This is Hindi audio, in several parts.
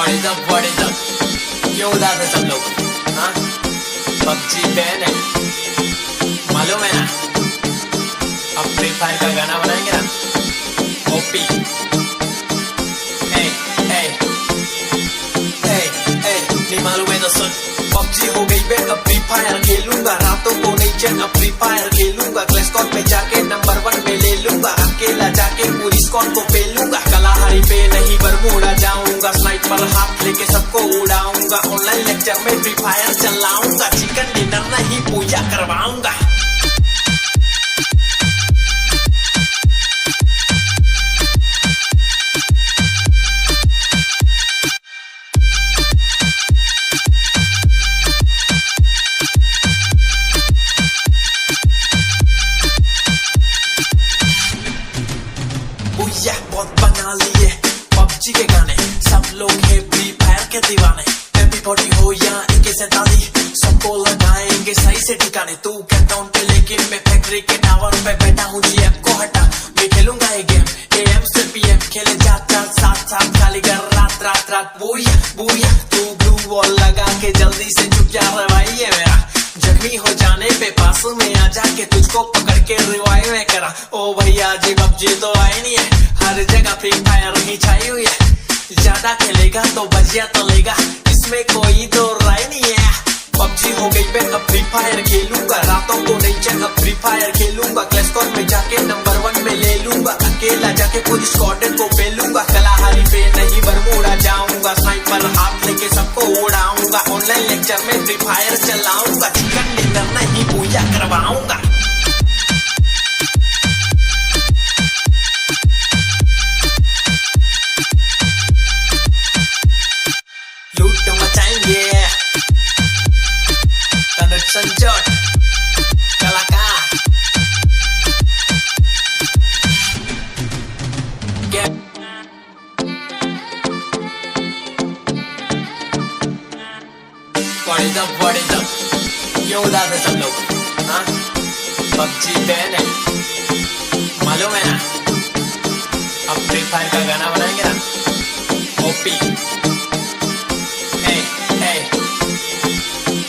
What is up? क्यों उदास है सब लोग? हाँ, पबजी बैन है, मालूम है ना? अब फ्री फायर का गाना बनाएंगे ना? OP, hey, hey, hey, hey, नहीं मालूम है तो सुन। पबजी हो गई बैन, अब फ्री फायर खेलूंगा, रातों को नहीं चैन, अब फ्री फायर खेलूंगा, क्लैश स्क्वाड पे जाके नंबर 1 पे ले लूंगा, अकेला जाके पूरी स्क्वाड को पेलूंगा, कलाहारी पे नहीं बरमूडा जाऊंगा, स्नाइपर हाथ लेके सबको उड़ाऊंगा, ऑनलाइन लेक्चर में फ्री फायर चलाऊंगा, चिकन डिनर नहीं पूजा करवाऊंगा। बहुत बना लिए पबजी के गाने, सब लोग है फ्री फायर के दीवाने, MP40 हो या AK-47 सबको लगाएंगे सही से ठिकाने। तू कैंटाउन पे लेकिन मैं फैक्ट्री के टावर पे बैठा हूँ, GF को हटा मैं खेलूंगा ये गेम, AM से PM खेले जाता साथ साथ खाली कर रात रात रात। बुया बुया तू ब्लू वॉल लगा के जल्दी से चुप जा रहा भाई है मेरा, जख्मी हो जाने पे पास में आ जाके तुझको पकड़ के रिवाइव में करा। ओ भैया जी पबजी तो आई नहीं है, हर जगह फ्री फायर ही छाई हुई है, ज्यादा खेलेगा तो बजिया तलेगा, इसमें कोई तो राय नहीं है। पबजी हो गई मैं अब फ्री फायर खेलूंगा, रातों को नहीं चैन, अब फ्री फायर खेलूंगा, क्लैश स्क्वाड में जाके नंबर 1 में ले लूंगा, अकेला जाके पूरी स्क्वाड को पेलूंगा, कलाहारी पे नहीं बरमूडा जाऊंगा, स्नाइपर हाथ लेके सबको उड़ाऊंगा, ऑनलाइन लेक्चर में फ्री फायर चलाऊंगा, चिकन डिनर नहीं पूजा करवाऊंगा। लूट मचाएंगे तनुज संजोट कलाकार What is up? क्यों उदास है सब लोग? हाँ, पबजी बैन है, मालूम है ना? अब फ्री फायर का गाना बनाएंगे ना? OP, hey, hey,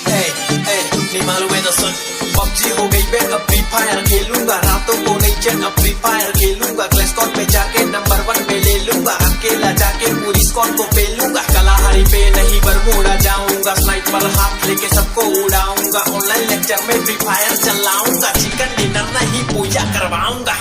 hey, hey, नहीं मालूम है तो सुन। पबजी हो गई बैन, अब फ्री फायर खेलूंगा, रातों को नहीं चैन, अब फ्री फायर खेलूंगा, क्लैश स्क्वाड पे जाके नंबर 1 पे ले लूंगा, अकेला जाके पूरी स्क्वाड को पेलूंगा, कलाहारी पे नहीं बरमूडा जाऊंगा, स्नाइपर हाथ लेके सबको उड़ाऊंगा, ऑनलाइन लेक्चर में फ्री फायर चलाऊंगा, चिकन डिनर नहीं पूजा करवाऊंगा।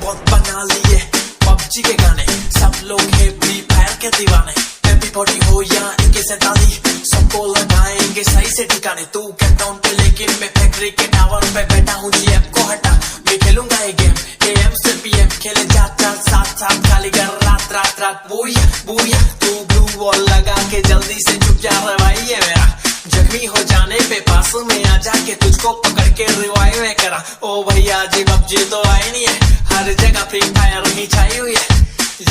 बहुत बना लिए पबजी के गाने, सब लोग है फ्री फायर के दीवाने, MP40 हो या AK-47 सबको लगाएंगे सही से ठिकाने। तू कैंटाउन पे लेकिन मैं फैक्ट्री के टावर पे बैठा हूँ, GF को हटा मैं खेलूंगा ये गेम, AM से PM खेले जाता साथ साथ खाली कर रात रात रात। बुया बुया तू ब्लू वॉल लगा के जल्दी से चुप जा रहा भाई है मेरा, जख्मी हो जाने पे पास में आ जाके तुझको पकड़ के रिवाइव में करा। ओ भैया जी पबजी तो आई नहीं है, हर जगह फ्री फायर ही छाई हुई है,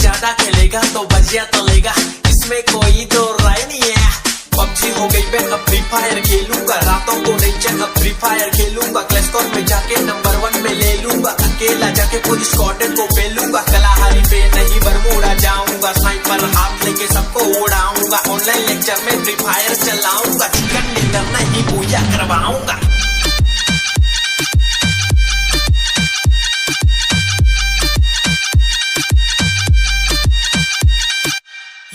ज्यादा खेलेगा तो बजिया तलेगा, इसमें कोई तो राय नहीं है। पबजी हो गई मैं अब फ्री फायर खेलूंगा, रातों को नहीं चैन, अब फ्री फायर खेलूंगा, क्लैश स्क्वाड में जाके नंबर 1 में ले लूंगा, अकेला जाके पूरी स्क्वाड को पेलूंगा, कलाहारी पे नहीं बरमूडा जाऊंगा, स्नाइपर हाथ लेके सबको उड़ाऊंगा, ऑनलाइन लेक्चर में फ्री फायर चलाऊंगा, चिकन डिनर नहीं पूजा करवाऊंगा।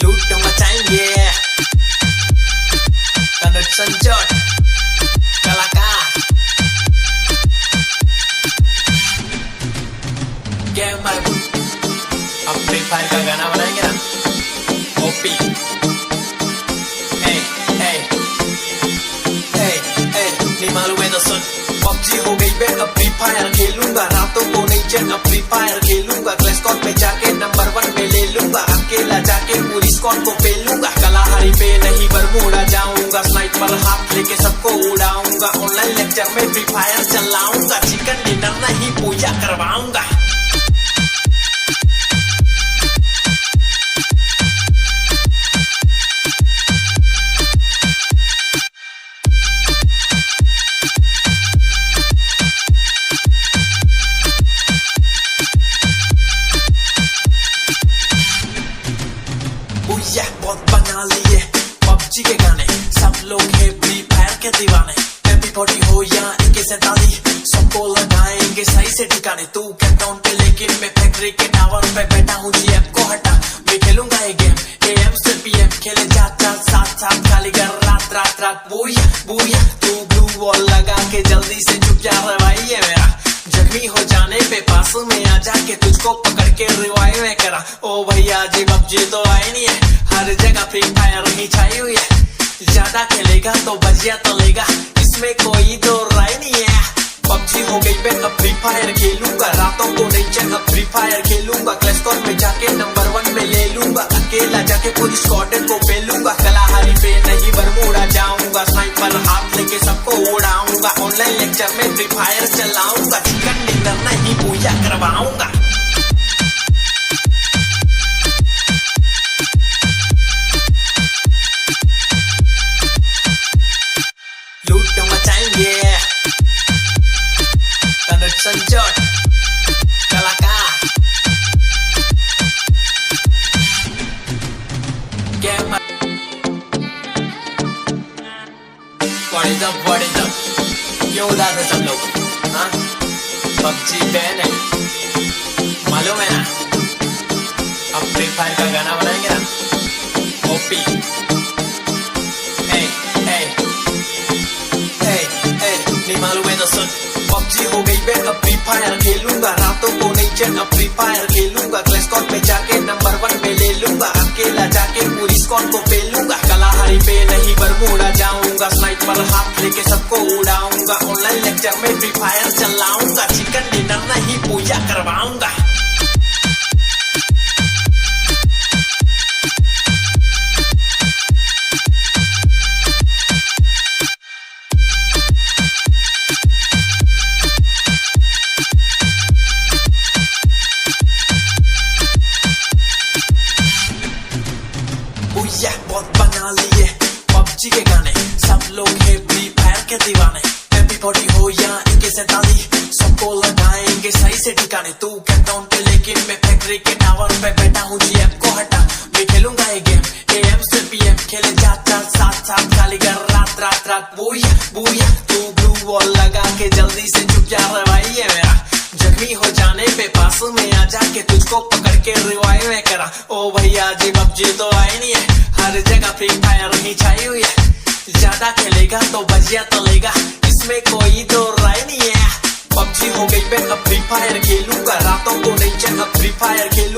लूट मचाएंगे तनुज संजोट कलाकार गेमर। अब फ्री फायर का गाना बनाएंगे ना? OP, hey, hey, hey, hey, नहीं मालूम है तो सुन। पबजी हो गई बैन, अब फ्री फायर खेलूंगा, रातों को नहीं चैन, अब फ्री फायर खेलूंगा, क्लैश स्क्वाड पे जाके नंबर 1 पे ले लूंगा, अकेला जाके पूरी स्क्वाड को पेलूंगा, कलाहारी पे नहीं बरमूडा जाऊंगा, स्नाइपर हाथ लेके सबको उड़ाऊंगा, ऑनलाइन लेक्चर में फ्री फायर चलाऊंगा, चिकन डिनर नहीं पूजा करवाऊंगा। बहुत बना लिए पबजी के गाने, सब लोग है फ्री फायर के दीवाने। एवरीबॉडी हो या AK-47, सबको लगाएंगे सही से ठिकाने। तू कैंटाउन पे लेकिन मैं फैक्ट्री के टावर पे बैठा हूँ। GF को हटा, मैं खेलूंगा ये गेम AM से PM, खेले जाता साथ साथ खाली कर रात रात रात। बूया तू ब्लू वॉल लगा के जल्दी से चुप जा रहा भाई ये मेरा। जख्मी हो जाने पे पास में आ जाके तुझको पकड़ के रिवाइव में करा। ओ भैया जी पबजी तो आई नहीं है, हर जगह फ्री फायर ही छाई हुई है। ज्यादा खेलेगा तो बजिया तलेगा, इसमें कोई दो राय नहीं है। पबजी हो गई पे अब फ्री फायर खेलूंगा, रातों को नहीं चल अब फ्री फायर खेलूंगा। क्लैशकॉन में जाके नंबर 1 में ले लूंगा, अकेला जाके पूरी स्क्वाड को पेलूंगा। कलाहारी पे नहीं बरमूडा जाऊंगा, स्नाइपर हाथ लेके सबको उड़ाऊंगा। ऑनलाइन लेक्चर में फ्री फायर चलाऊंगा, चिकन डिनर नहीं पूजा करवाऊंगा। लूट मचाएंगे संजोट कलाकार गेम बड़ी दब क्यों उदास है सब लोग? हाँ पबजी बैन है मालूम है ना। अब फ्री फायर का गाना बनाएंगे ना ओपी। नहीं मालूम है तो सुन। पबजी हो गई बे अब फ्री फायर खेलूंगा, रातों को नहीं चल अब फ्री फायर खेलूंगा। क्लैशकॉन में जाके नंबर 1 में ले लूंगा, अकेला जाके पूरी स्क्वाड को पेलूंगा। कलाहारी पे नहीं बरमूडा जाऊंगा, स्नाइपर हाथ लेके सबको उड़ाऊंगा। ऑनलाइन लेक्चर में फ्री फायर चलाऊंगा, चिकन डिनर नहीं पूजा करवाऊंगा। बहुत बना लिए पबजी के गाने, सब लोग है फ्री फायर के दीवाने। एवरीबॉडी हो या AK-47, सबको लगाएंगे सही से ठिकाने। तू कैंटाउन पे लेकिन मैं फैक्ट्री के टावर पे बैठा हूँ। GF को हटा, मैं खेलूंगा ये गेम AM से PM, खेले जाता साथ साथ खाली कर रात रात रात। बूया तू ब्लू वॉल लगा के जल्दी से चुप जा रहा भाई ये मेरा। जख्मी हो जाने पे पास में आ जाके तुझको पकड़ के रिवाइव में करा। ओ भैया जी पबजी तो आई नहीं है, हर जगह फ्री फायर ही छाई हुई है। ज्यादा खेलेगा तो बजिया तलेगा, इसमें कोई दो राय नहीं है। पबजी हो गई पे अब फ्री फायर खेलूंगा, रातों को नहीं चल अब फ्री फायर खेलूंगा।